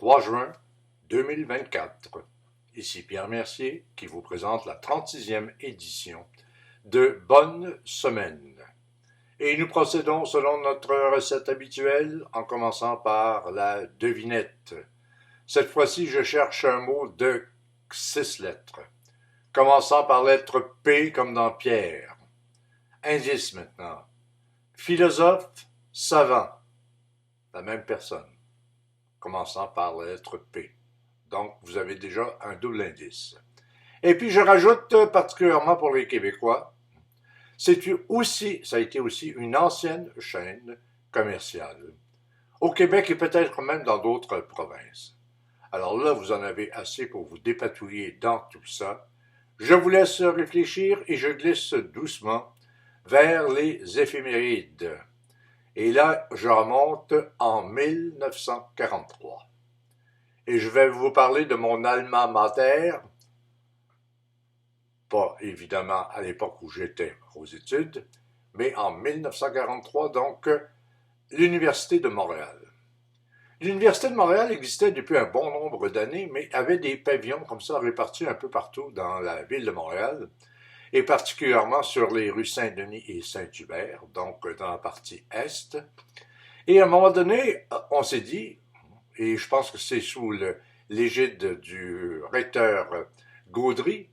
3 juin 2024. Ici Pierre Mercier qui vous présente la 36e édition de Bonne Semaine. Et nous procédons selon notre recette habituelle en commençant par la devinette. Cette fois-ci, je cherche un mot de 6 lettres, commençant par lettre P comme dans Pierre. Indice maintenant. Philosophe, savant, la même personne, commençant par la lettre P. Donc, vous avez déjà un double indice. Et puis, je rajoute, particulièrement pour les Québécois, ça a été aussi une ancienne chaîne commerciale, au Québec et peut-être même dans d'autres provinces. Alors là, vous en avez assez pour vous dépatouiller dans tout ça. Je vous laisse réfléchir et je glisse doucement vers les éphémérides. Et là, je remonte en 1943. Et je vais vous parler de mon alma mater, pas évidemment à l'époque où j'étais aux études, mais en 1943, donc, l'Université de Montréal. L'Université de Montréal existait depuis un bon nombre d'années, mais avait des pavillons comme ça répartis un peu partout dans la ville de Montréal, et particulièrement sur les rues Saint-Denis et Saint-Hubert, donc dans la partie est. Et à un moment donné, on s'est dit, et je pense que c'est sous l'égide du recteur Gaudry,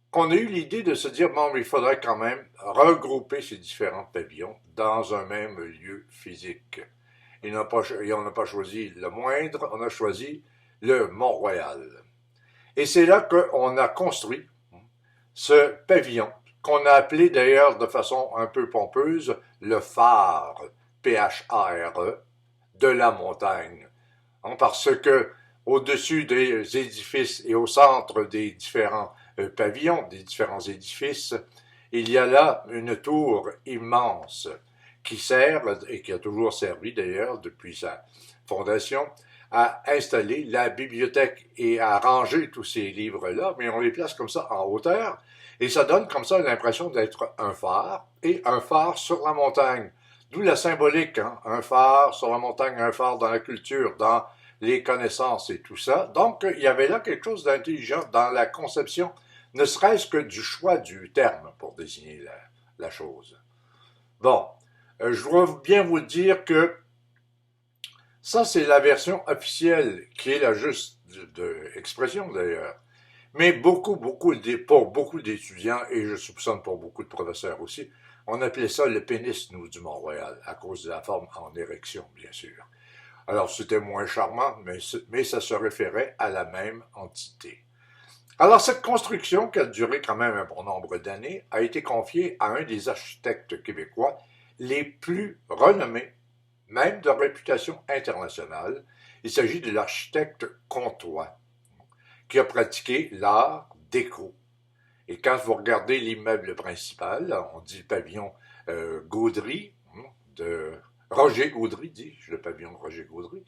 qu'on a eu l'idée de se dire, bon, mais il faudrait quand même regrouper ces différents pavillons dans un même lieu physique. Et on n'a pas choisi le moindre, on a choisi le Mont-Royal. Et c'est là qu'on a construit ce pavillon, qu'on a appelé d'ailleurs de façon un peu pompeuse le phare, P-H-A-R-E, de la montagne. Parce que au-dessus des édifices et au centre des différents pavillons, des différents édifices, il y a là une tour immense qui sert, et qui a toujours servi d'ailleurs depuis sa fondation, à installer la bibliothèque et à ranger tous ces livres-là, mais on les place comme ça en hauteur, et ça donne comme ça l'impression d'être un phare, et un phare sur la montagne. D'où la symbolique, hein? Un phare sur la montagne, un phare dans la culture, dans les connaissances et tout ça. Donc, il y avait là quelque chose d'intelligent dans la conception, ne serait-ce que du choix du terme pour désigner la chose. Bon, je dois bien vous dire que ça, c'est la version officielle, qui est la juste expression d'ailleurs. Mais pour beaucoup d'étudiants, et je soupçonne pour beaucoup de professeurs aussi, on appelait ça le pénis, nous, du Mont-Royal, à cause de la forme en érection, bien sûr. Alors, c'était moins charmant, mais ça se référait à la même entité. Alors, cette construction, qui a duré quand même un bon nombre d'années, a été confiée à un des architectes québécois les plus renommés, même de réputation internationale. Il s'agit de l'architecte Comtois, qui a pratiqué l'art déco. Et quand vous regardez l'immeuble principal, on dit le pavillon Gaudry, de Roger Gaudry, dis-je, le pavillon Roger Gaudry,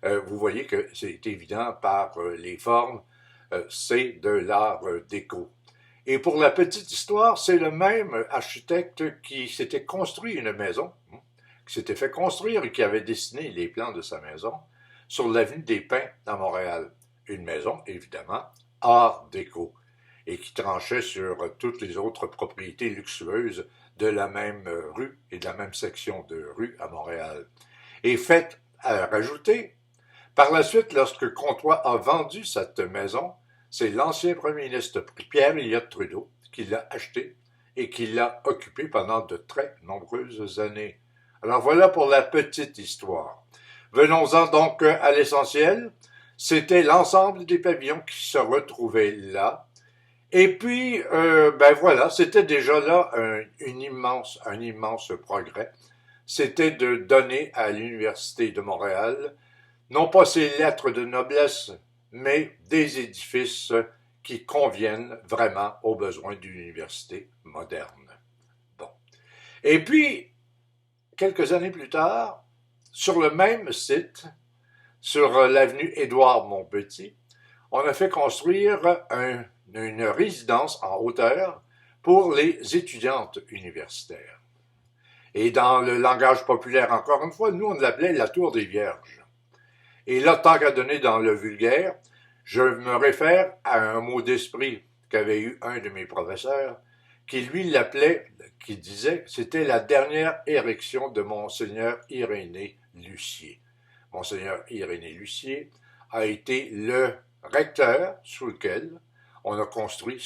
vous voyez que c'est évident par les formes, c'est de l'art déco. Et pour la petite histoire, c'est le même architecte qui s'était construit une maison, qui s'était fait construire et qui avait dessiné les plans de sa maison sur l'avenue des Pins à Montréal. Une maison, évidemment, art déco, et qui tranchait sur toutes les autres propriétés luxueuses de la même rue et de la même section de rue à Montréal. Et fait à rajouter, par la suite, lorsque Comtois a vendu cette maison, c'est l'ancien premier ministre Pierre Elliott Trudeau qui l'a acheté et qui l'a occupé pendant de très nombreuses années. Alors voilà pour la petite histoire. Venons-en donc à l'essentiel. C'était l'ensemble des pavillons qui se retrouvaient là. Et puis, ben voilà, c'était déjà là un immense progrès. C'était de donner à l'Université de Montréal, non pas ses lettres de noblesse, mais des édifices qui conviennent vraiment aux besoins d'une université moderne. Bon. Et puis, quelques années plus tard, sur le même site, sur l'avenue Édouard-Montpetit, on a fait construire une résidence en hauteur pour les étudiantes universitaires. Et dans le langage populaire, encore une fois, nous, on l'appelait la Tour des Vierges. Et là, tant qu'à donner dans le vulgaire, je me réfère à un mot d'esprit qu'avait eu un de mes professeurs, qui lui l'appelait, qui disait, c'était la dernière érection de Monseigneur Irénée Lucier. Monseigneur Irénée Lucier a été le recteur sous lequel on a construit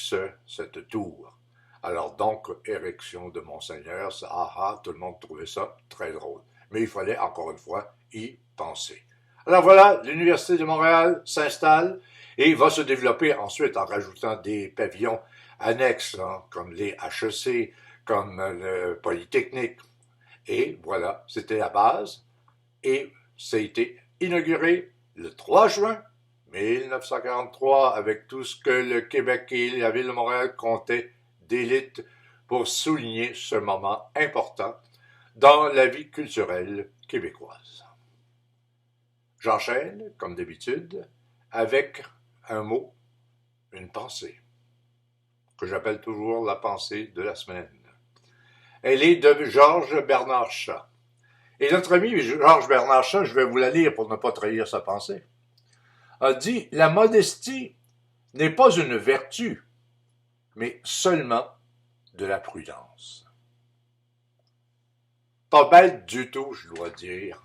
cette tour. Alors donc, érection de Monseigneur, ça, tout le monde trouvait ça très drôle. Mais il fallait, encore une fois, y penser. Alors voilà, l'Université de Montréal s'installe et va se développer ensuite en rajoutant des pavillons annexes, comme les HEC, comme le Polytechnique. Et voilà, c'était la base. Et ça a été inauguré le 3 juin 1943 avec tout ce que le Québec et la ville de Montréal comptaient d'élite pour souligner ce moment important dans la vie culturelle québécoise. J'enchaîne, comme d'habitude, avec un mot, une pensée, que j'appelle toujours la pensée de la semaine. Elle est de Georges Bernard Shaw. Et notre ami Georges Bernard Shaw, je vais vous la lire pour ne pas trahir sa pensée, a dit « La modestie n'est pas une vertu, mais seulement de la prudence. » Pas bête du tout, je dois dire.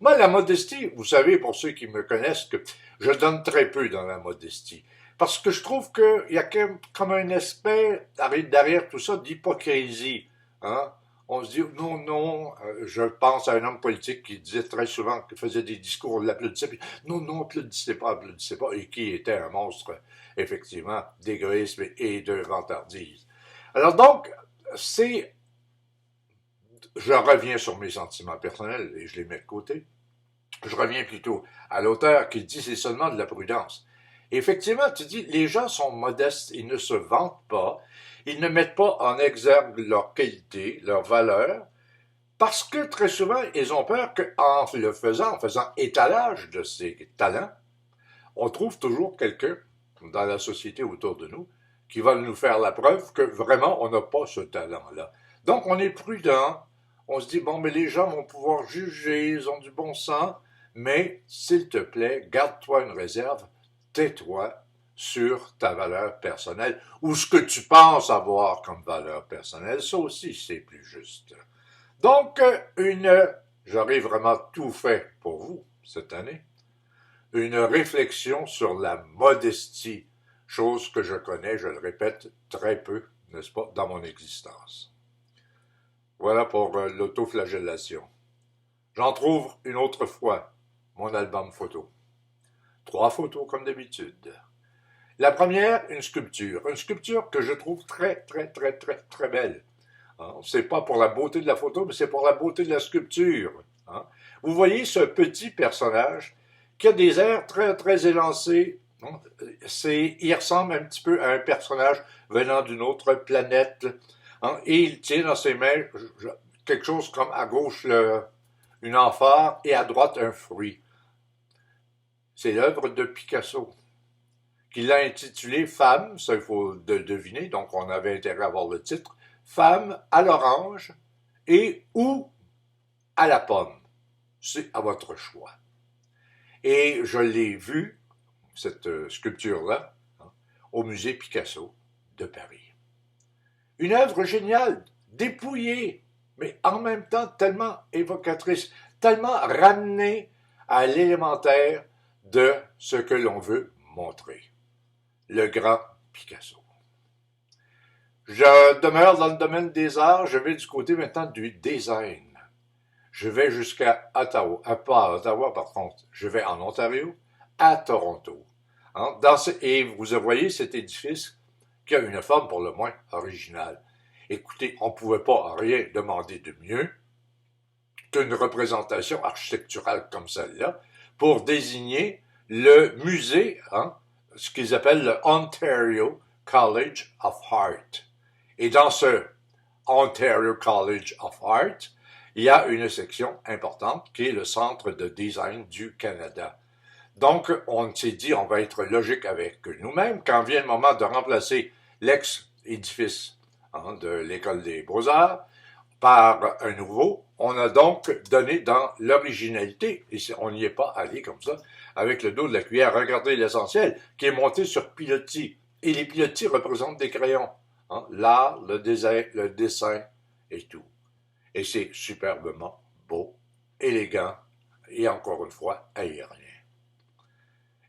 Moi, la modestie, vous savez, pour ceux qui me connaissent, que je donne très peu dans la modestie. Parce que je trouve qu'il y a comme un aspect derrière tout ça d'hypocrisie. Hein? On se dit, non, je pense à un homme politique qui disait très souvent, qui faisait des discours, on l'applaudissait, puis non, applaudissez pas, et qui était un monstre, effectivement, d'égoïsme et de vantardise. Alors donc, je reviens sur mes sentiments personnels et je les mets de côté. Je reviens plutôt à l'auteur qui dit c'est seulement de la prudence. Et effectivement, tu dis, les gens sont modestes, ils ne se vantent pas, ils ne mettent pas en exergue leur qualité, leur valeur, parce que très souvent, ils ont peur qu'en le faisant, en faisant étalage de ces talents, on trouve toujours quelqu'un dans la société autour de nous qui va nous faire la preuve que vraiment, on n'a pas ce talent-là. Donc, on est prudent, on se dit, bon, mais les gens vont pouvoir juger, ils ont du bon sens, mais s'il te plaît, garde-toi une réserve, tais-toi sur ta valeur personnelle ou ce que tu penses avoir comme valeur personnelle. Ça aussi, c'est plus juste. Donc, j'aurais vraiment tout fait pour vous cette année, une réflexion sur la modestie, chose que je connais, je le répète, très peu, n'est-ce pas, dans mon existence. Voilà pour l'autoflagellation. J'en trouve une autre fois, mon album photo. 3 photos comme d'habitude. La première, une sculpture que je trouve très belle. Hein? C'est pas pour la beauté de la photo, mais c'est pour la beauté de la sculpture. Hein? Vous voyez ce petit personnage qui a des airs très élancés. Hein? Il ressemble un petit peu à un personnage venant d'une autre planète. Hein? Et il tient dans ses mains quelque chose comme à gauche une amphore et à droite un fruit. C'est l'œuvre de Picasso, qu'il a intitulé Femme, ça il faut deviner, donc on avait intérêt à voir le titre, Femme à l'orange et ou à la pomme. C'est à votre choix. Et je l'ai vue, cette sculpture-là, au musée Picasso de Paris. Une œuvre géniale, dépouillée, mais en même temps tellement évocatrice, tellement ramenée à l'élémentaire de ce que l'on veut montrer. Le grand Picasso. Je demeure dans le domaine des arts, je vais du côté maintenant du design. Je vais jusqu'à Ottawa, pas à Ottawa par contre, je vais en Ontario, à Toronto. Hein, et vous voyez cet édifice qui a une forme pour le moins originale. Écoutez, on ne pouvait pas rien demander de mieux qu'une représentation architecturale comme celle-là pour désigner le musée, hein, ce qu'ils appellent le Ontario College of Art. Et dans ce Ontario College of Art, il y a une section importante qui est le Centre de design du Canada. Donc, on s'est dit, on va être logique avec nous-mêmes. Quand vient le moment de remplacer l'ex-édifice de l'École des Beaux-Arts, par un nouveau, on a donc donné dans l'originalité, et on n'y est pas allé comme ça, avec le dos de la cuillère. Regardez l'essentiel, qui est monté sur pilotis. Et les pilotis représentent des crayons. Hein? L'art, le dessin et tout. Et c'est superbement beau, élégant, et encore une fois, aérien.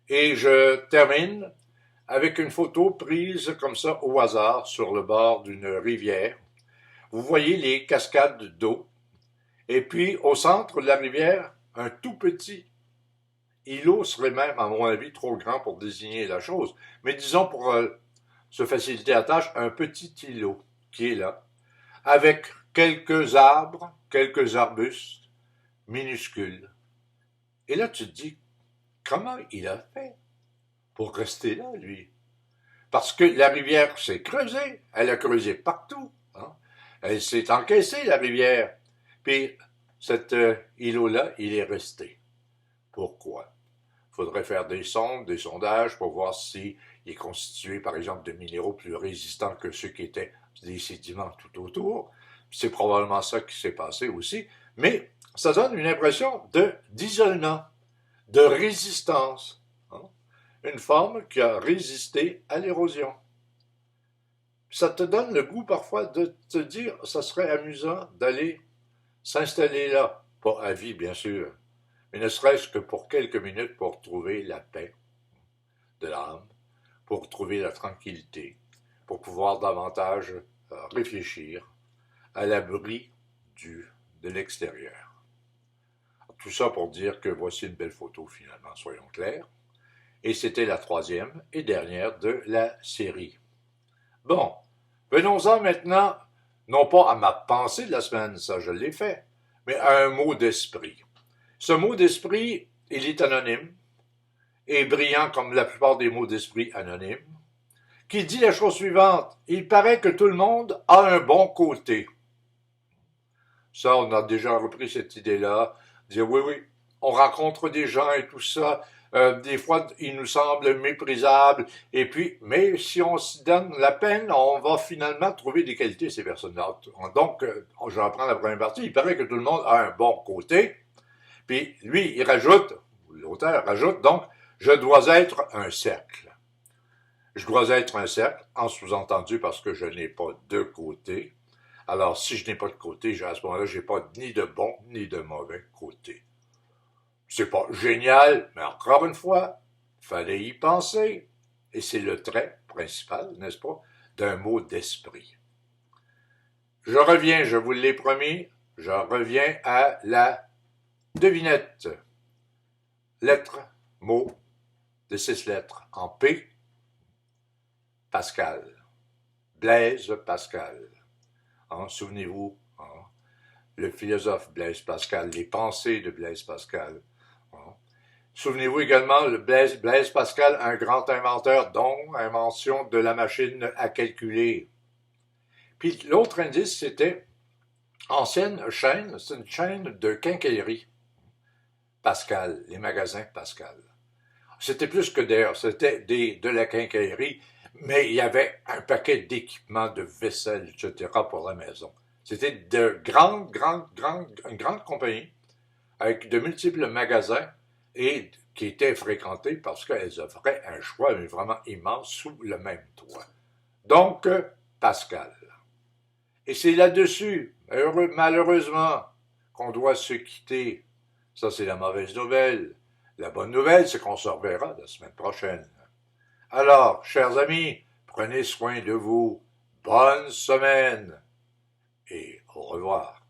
Et je termine avec une photo prise comme ça au hasard sur le bord d'une rivière. Vous voyez les cascades d'eau. Et puis, au centre de la rivière, un tout petit îlot serait même, à mon avis, trop grand pour désigner la chose. Mais disons, pour se faciliter la tâche, un petit îlot qui est là, avec quelques arbres, quelques arbustes minuscules. Et là, tu te dis, comment il a fait pour rester là, lui? Parce que la rivière s'est creusée, elle a creusé partout. Hein? Elle s'est encaissée, la rivière. Puis, cet îlot-là, il est resté. Pourquoi? Il faudrait faire des sondes, des sondages pour voir s'il est constitué, par exemple, de minéraux plus résistants que ceux qui étaient des sédiments tout autour. C'est probablement ça qui s'est passé aussi. Mais ça donne une impression d'isolement, de résistance. Hein? Une forme qui a résisté à l'érosion. Ça te donne le goût parfois de te dire, ça serait amusant d'aller s'installer là, pas à vie bien sûr, mais ne serait-ce que pour quelques minutes pour trouver la paix de l'âme, pour trouver la tranquillité, pour pouvoir davantage réfléchir à l'abri de l'extérieur. Tout ça pour dire que voici une belle photo finalement, soyons clairs. Et c'était la troisième et dernière de la série. Bon, venons-en maintenant, non pas à ma pensée de la semaine, ça je l'ai fait, mais à un mot d'esprit. Ce mot d'esprit, il est anonyme, et brillant comme la plupart des mots d'esprit anonymes, qui dit la chose suivante, il paraît que tout le monde a un bon côté. Ça, on a déjà repris cette idée-là, dire oui, on rencontre des gens et tout ça, des fois, ils nous semblent méprisables, et puis, mais si on se donne la peine, on va finalement trouver des qualités ces personnes-là. Donc, je reprends la première partie, il paraît que tout le monde a un bon côté, puis lui, il rajoute, l'auteur rajoute, donc, je dois être un cercle. Je dois être un cercle, en sous-entendu parce que je n'ai pas de côté. Alors, si je n'ai pas de côté, à ce moment-là, je n'ai pas ni de bon ni de mauvais côté. C'est pas génial, mais encore une fois, fallait y penser. Et c'est le trait principal, n'est-ce pas, d'un mot d'esprit. Je reviens, je vous l'ai promis, je reviens à la devinette. Lettre, mot, de 6 lettres en P, Pascal. Blaise Pascal. Hein, souvenez-vous, hein, le philosophe Blaise Pascal, les pensées de Blaise Pascal. Souvenez-vous également, Blaise Pascal, un grand inventeur, dont invention de la machine à calculer. Puis l'autre indice, c'était ancienne chaîne, c'est une chaîne de quincaillerie. Pascal, les magasins Pascal. C'était plus que d'ailleurs, c'était de la quincaillerie, mais il y avait un paquet d'équipements, de vaisselle, etc. pour la maison. C'était une grande compagnie, avec de multiples magasins, et qui étaient fréquentées parce qu'elles offraient un choix mais vraiment immense sous le même toit. Donc, Pascal. Et c'est là-dessus, malheureusement, qu'on doit se quitter. Ça, c'est la mauvaise nouvelle. La bonne nouvelle, c'est qu'on se reverra la semaine prochaine. Alors, chers amis, prenez soin de vous. Bonne semaine et au revoir.